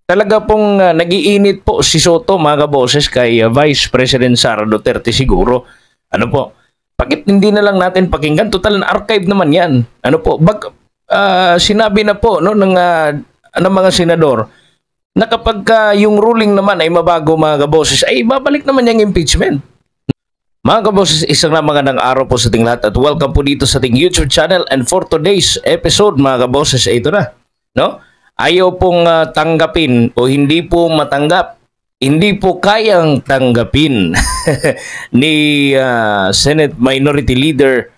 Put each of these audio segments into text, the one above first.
talaga pong nagiinit po si Soto mga kaboses kay Vice President Sara Duterte siguro. Ano po? Bakit hindi na lang natin pakinggan? Total na archive naman yan. Ano po? Sinabi na po no, ng mga senador na kapag yung ruling naman ay mabago mga kaboses, ay babalik naman yung impeachment. Mga kaboses, isang magandang araw po sa ating lahat at welcome po dito sa ating YouTube channel. And for today's episode mga kaboses, ito na. No? Ayaw pong tanggapin o hindi po matanggap, hindi po kayang tanggapin ni Senate Minority Leader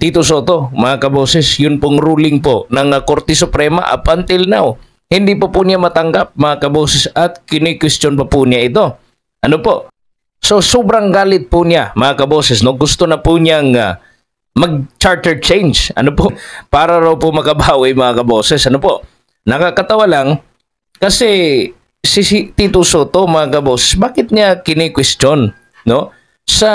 Tito Soto, mga kaboses, yun pong ruling po ng Korte Suprema up until now. Hindi po niya matanggap mga kaboses at kini-question pa po niya ito. Ano po? So sobrang galit po niya mga kaboses, no? Gusto na po niyang mag-charter change. Ano po? Para raw po makabawi mga kaboses. Ano po? Nakakatawa lang kasi si Tito Soto mga kaboses, bakit niya kini-question, no? Sa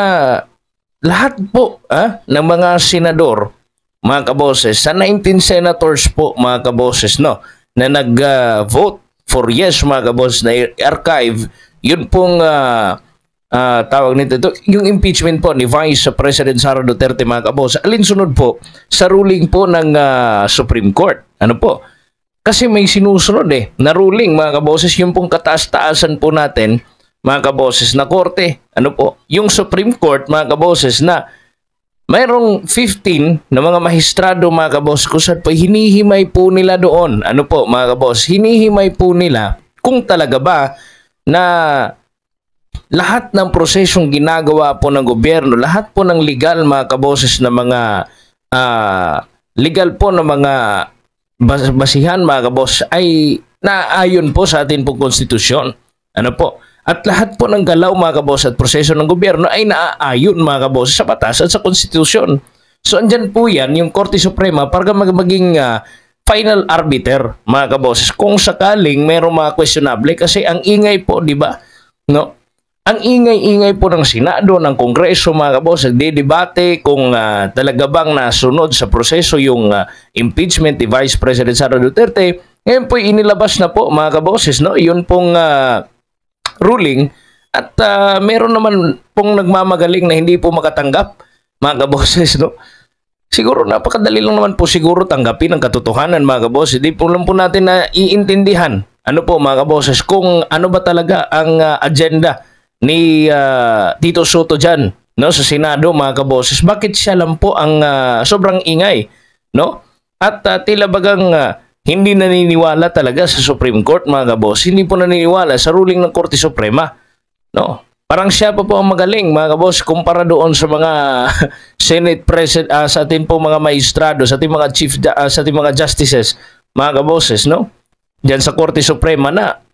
lahat po ng mga senador mga kaboses, sa 19 senators po mga kaboses, no, na nag-vote for yes mga kaboses na archive, yun pong tawag nito ito, yung impeachment po ni Vice President Sara Duterte mga kaboses, alinsunod po sa ruling po ng Supreme Court. Ano po? Kasi may sinusunod na ruling mga kaboses, yung pong kataas-taasan po natin mga kaboses na korte. Ano po? Yung Supreme Court mga kaboses na mayroong 15 na mga mahistrado mga kaboses kung saan po hinihimay po nila doon. Ano po mga kaboses? Hinihimay po nila kung talaga ba na lahat ng prosesong ginagawa po ng gobyerno, lahat po ng legal mga kaboses na mga legal po na mga basihan mga kabos ay naayon po sa atin pong konstitusyon. Ano po? At lahat po ng galaw mga kabos at proseso ng gobyerno ay naaayon mga kabos sa batas at sa konstitusyon. So andyan po yan yung Korte Suprema para maging final arbiter mga kabos. Kung sakaling mayroong mga questionable kasi ang ingay po, di ba? No? Ang ingay-ingay po ng Senado, ng Kongreso mga kaboses, nagdidebate kung talaga bang nasunod sa proseso yung impeachment ni Vice President Sara Duterte. Ngayon po inilabas na po mga kaboses, no? Yun pong ruling at meron naman pong nagmamagaling na hindi po makatanggap mga kaboses, no? Siguro napakadali lang naman po siguro tanggapin ang katotohanan mga kaboses. Hindi po lang po natin na iintindihan ano po mga kaboses kung ano ba talaga ang agenda ni Tito Soto dyan, no, sa Senado mga kaboses. Bakit siya lang po ang sobrang ingay, no? At tila bagang hindi naniniwala talaga sa Supreme Court mga kaboses. Hindi po naniniwala sa ruling ng Korte Suprema, no? Parang siya pa po ang magaling mga kaboses kumpara doon sa mga Senate President, sa atin po mga maestrado, sa ating mga chief, sa ating mga justices mga kaboses, no? Diyan sa Korte Suprema na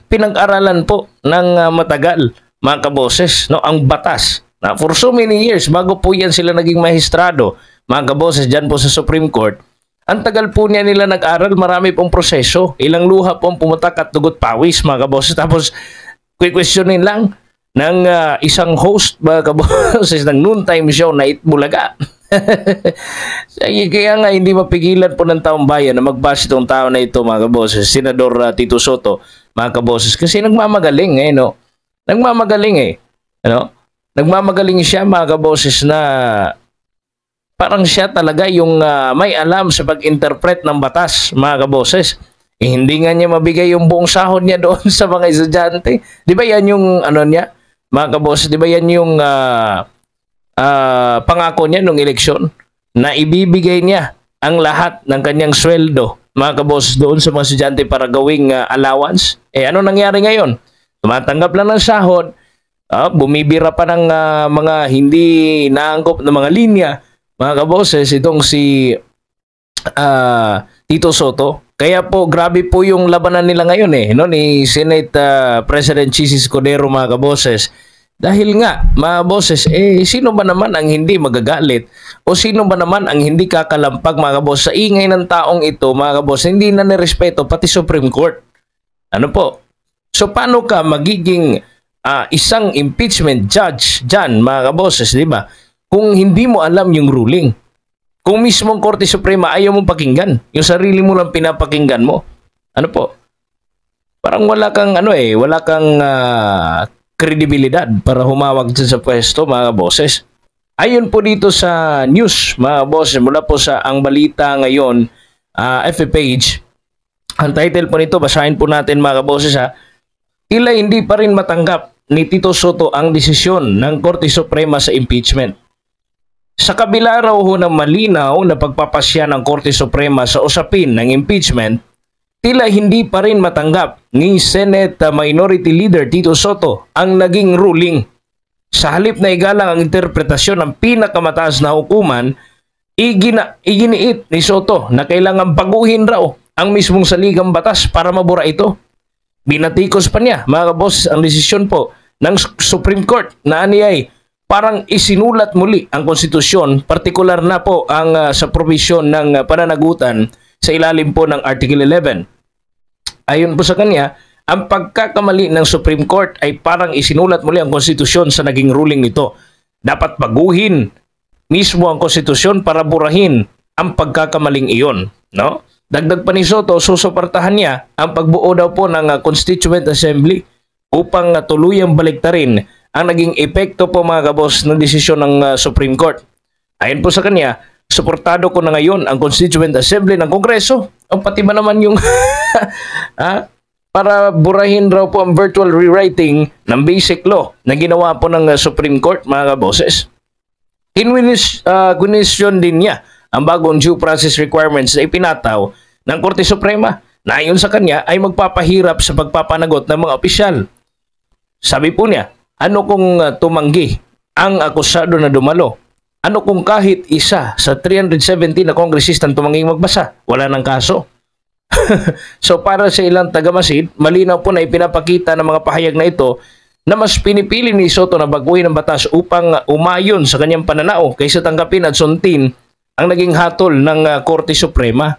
pinag-aralan po ng matagal mga kaboses, no, ang batas na for so many years bago po yan sila naging maestrado mga kaboses dyan po sa Supreme Court. Ang tagal po niya nila nag-aral, marami pong proseso, ilang luha po ang pumutak at dugot pawis mga kaboses, tapos questionin lang ng isang host mga kaboses ng noontime show na Itbulaga. Kaya nga hindi mapigilan po ng taong bayan na magbase itong tao na ito mga kaboses, Senador Tito Soto mga kaboses, kasi nagmamagaling no? Nagmamagaling ano? Nagmamagaling siya mga kaboses na parang siya talaga yung may alam sa pag-interpret ng batas mga kaboses. Hindi nga niya mabigay yung buong sahod niya doon sa mga estudyante. Di ba yan yung ano niya mga kaboses? Di ba yan yung pangako niya nung eleksyon na ibibigay niya ang lahat ng kanyang sweldo mga kaboses doon sa mga estudyante para gawing allowance? Ano nangyari ngayon? Tumatanggap lang ng sahod, bumibira pa ng mga hindi naangkop na mga linya mga kaboses itong si Tito Soto. Kaya po grabe po yung labanan nila ngayon no, ni Senate President Chis Escudero mga kaboses. Dahil nga, mga boses, sino ba naman ang hindi magagalit? O sino ba naman ang hindi kakalampag, mga kabos, sa ingay ng taong ito, mga kabos, hindi na nirespeto pati Supreme Court? Ano po? So, paano ka magiging isang impeachment judge dyan, mga kaboses, di ba? Kung hindi mo alam yung ruling. Kung mismong Korte Suprema ayaw mong pakinggan, yung sarili mo lang pinapakinggan mo. Ano po? parang wala kang wala kang kredibilidad para humawak dyan sa pwesto, mga boses. Ayon po dito sa news, mga boses, mula po sa Ang Balita Ngayon, FB page, ang title po nito, basahin po natin, mga boses, tila hindi pa rin matanggap ni Tito Soto ang desisyon ng Korte Suprema sa impeachment. Sa kabila raw ho ng malinaw na pagpapasya ng Korte Suprema sa usapin ng impeachment, tila hindi pa rin matanggap ni Senate Minority Leader Tito Soto ang naging ruling. Sa halip na igalang ang interpretasyon ng pinakamataas na hukuman, iginiit ni Soto na kailangan baguhin raw ang mismong saligang batas para mabura ito. Binatikos pa niya, mga kaboses, ang desisyon po ng Supreme Court na aniyay parang isinulat muli ang konstitusyon, partikular na po ang sa provision ng pananagutan sa ilalim po ng Article 11. Ayon po sa kanya, ang pagkakamali ng Supreme Court ay parang isinulat muli ang konstitusyon sa naging ruling nito. Dapat baguhin mismo ang konstitusyon para burahin ang pagkakamaling iyon, no? Dagdag pa ni Soto, susuportahan niya ang pagbuo daw po ng Constituent Assembly upang tuluyang baliktarin ang naging epekto po, mga kabos, ng desisyon ng Supreme Court. Ayon po sa kanya, suportado ko na ngayon ang Constituent Assembly ng Kongreso. O pati ba naman yung para burahin raw po ang virtual rewriting ng basic law na ginawa po ng Supreme Court, mga kaboses. Kinisyon din niya ang bagong due process requirements na ipinataw ng Korte Suprema na ayon sa kanya ay magpapahirap sa pagpapanagot ng mga opisyal. Sabi po niya, ano kung tumanggi ang akusado na dumalo? Ano kung kahit isa sa 370 na kongresistang tumangging magbasa? Wala ng kaso. So para sa ilang tagamasid, malinaw po na ipinapakita ng mga pahayag na ito na mas pinipili ni Soto na baguhin ang batas upang umayon sa kanyang pananaw kaysa tanggapin at suntin ang naging hatol ng Korte Suprema.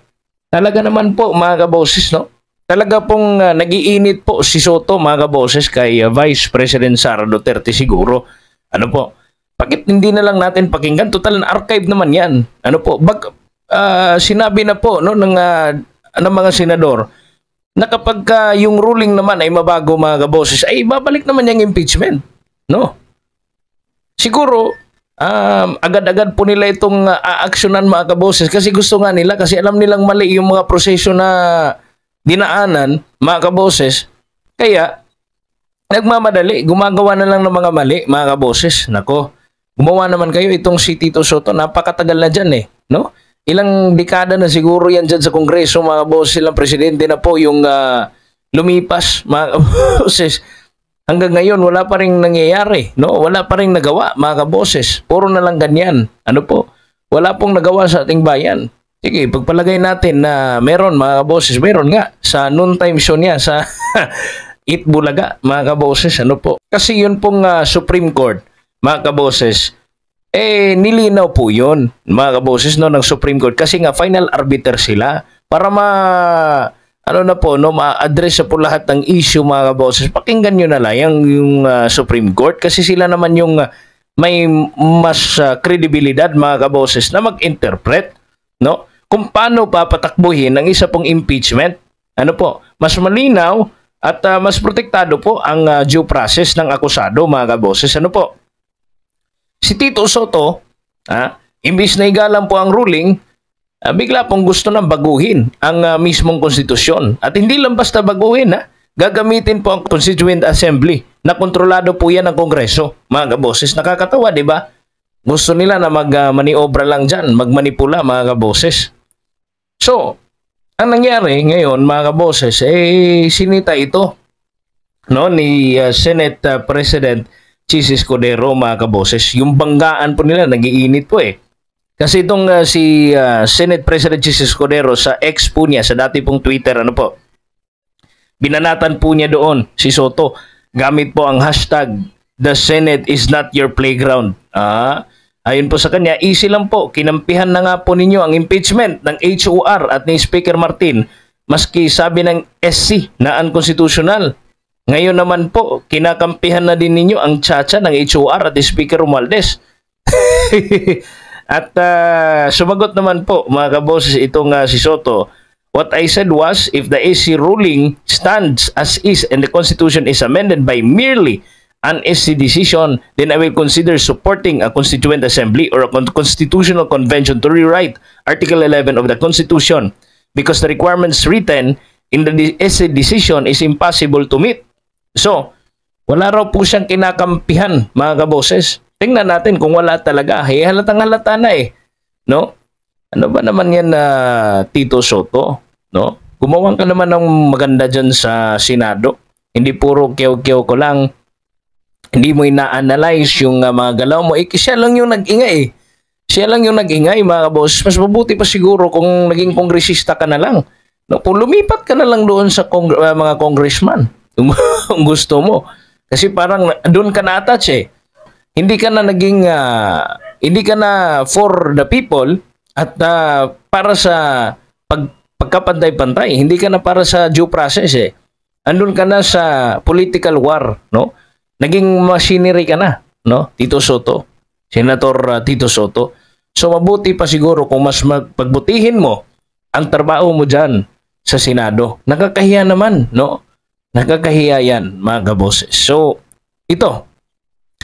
Talaga naman po, mga kaboses, no? Talaga pong nagiinit po si Soto, mga kaboses, kay Vice President Sara Duterte siguro. Ano po? Bakit hindi na lang natin pakinggan? Total na archive naman yan. Ano po? Sinabi na po no, ng mga senador na kapag yung ruling naman ay mabago, mga kaboses, ay babalik naman yung impeachment. No? Siguro, agad-agad po nila itong aaksyonan, mga kaboses, kasi gusto nga nila, kasi alam nilang mali yung mga proseso na dinaanan, mga kaboses. Kaya, nagmamadali, gumagawa na lang ng mga mali, mga kaboses. Nako, gumawa naman kayo itong si Tito Soto, napakatagal na dyan no? Ilang dekada na siguro yan dyan sa Kongreso, mga kaboses, silang presidente na po yung lumipas, mga kaboses. Hanggang ngayon, wala pa rin nangyayari, no? Wala pa rin nagawa, mga kaboses. Puro na lang ganyan. Ano po? Wala pong nagawa sa ating bayan. Sige, pagpalagay natin na meron, mga kaboses, meron nga sa noontime show niya sa Eat Bulaga, mga kaboses, ano po? Kasi yun pong Supreme Court, mga kaboses, nilinaw po yun, mga kaboses, no, ng Supreme Court. Kasi nga, final arbiter sila para ma-address po lahat ng issue, mga kaboses. Pakinggan nyo na lang yung Supreme Court kasi sila naman yung may mas kredibilidad, mga kaboses, na mag-interpret, no? Kung paano papatakbuhin ang isa pong impeachment. Ano po? Mas malinaw at mas protektado po ang due process ng akusado, mga kaboses. Ano po? Si Tito Soto, imbis na igalang po ang ruling, bigla pong gusto nang baguhin ang mismong konstitusyon. At hindi lang basta baguhin, gagamitin po ang Constituent Assembly na kontrolado po yan ng Kongreso, mga kaboses. Nakakatawa, di ba? Gusto nila na mag-maniobra lang dyan, magmanipula, mga kaboses. So, ang nangyari ngayon, mga kaboses, sinita ito, no, ni Senate President Chis Escudero, mga kaboses. Yung banggaan po nila, nagiinit po Kasi itong si Senate President Chis Escudero sa ex po niya, sa dati pong Twitter, ano po, binanatan po niya doon si Soto gamit po ang hashtag "The Senate is not your playground". Ayon po sa kanya, easy lang po, kinampihan na nga po ninyo ang impeachment ng HOR at ni Speaker Martin, maski sabi ng SC na unconstitutional. Ngayon naman po, kinakampihan na din ninyo ang tsacha ng HOR at ni Speaker Romualdez. At sumagot naman po, mga kaboses, itong si Soto, What I said was, if the SC ruling stands as is and the Constitution is amended by merely an SC decision, then I will consider supporting a Constituent Assembly or a Constitutional Convention to rewrite Article 11 of the Constitution because the requirements written in the SC decision is impossible to meet. So, wala raw po siyang kinakampihan, mga kaboses. Tingnan natin kung wala talaga. Halatang halata na eh. No? Ano ba naman yan na Tito Soto? No? Gumawa ka naman ng maganda dyan sa Senado. Hindi puro kiyaw-kiyaw ko lang. Hindi mo ina-analyze yung mga galaw mo. Siya lang yung nag-ingay eh. Siya lang yung nag-ingay, mga kaboses. Mas mabuti pa siguro kung naging kongresista ka na lang. No? Kung lumipat ka na lang doon sa mga congressman. Kung gusto mo. Kasi parang doon ka na-attach eh. Hindi ka na naging, hindi ka na for the people at para sa pagkapantay-pantay. Hindi ka na para sa due process eh. Andun ka na sa political war, no? Naging machinery ka na, no? Tito Soto, Senator Tito Soto. So mabuti pa siguro kung mas pagbutihin mo ang trabaho mo dyan sa Senado. Nakakahiya naman, no? Nakakahiya yan, mga kaboses. So, ito,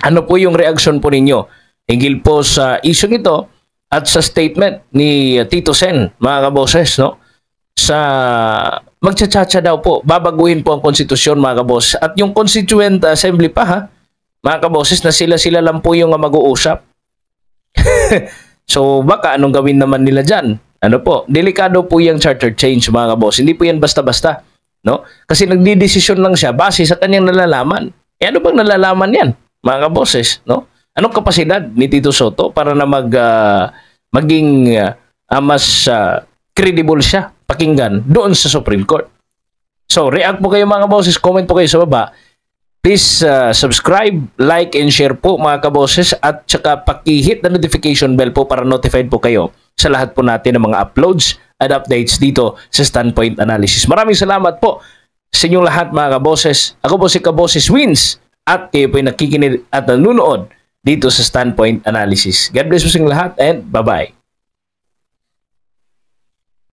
ano po yung reaksyon po ninyo hinggil po sa isyong ito at sa statement ni Tito Sen, mga kaboses, no? Sa magtsatsacha daw po, babaguhin po ang konstitusyon, mga kaboses. At yung Constituent Assembly pa, ha? Mga kaboses, na sila-sila lang po yung mag-uusap. So, baka anong gawin naman nila dyan? Ano po? Delikado po yung charter change, mga kaboses. Hindi po yan basta-basta. No? Kasi nagdidesisyon lang siya base sa kanyang nalalaman. Eh ano bang nalalaman yan, mga kaboses? No? Anong kapasidad ni Tito Soto para na maging mas credible siya pakinggan doon sa Supreme Court? So, react po kayo, mga kaboses. Comment po kayo sa baba. Please subscribe, like, and share po, mga kaboses. At saka pakihit na notification bell po para notified po kayo sa lahat po natin ng mga uploads at updates dito sa Standpoint Analysis. Maraming salamat po sa inyong lahat, mga kaboses. Ako po si Kaboses Wins at kayo po ay nakikinig at nanonood dito sa Standpoint Analysis. God bless po sa inyong lahat and bye-bye.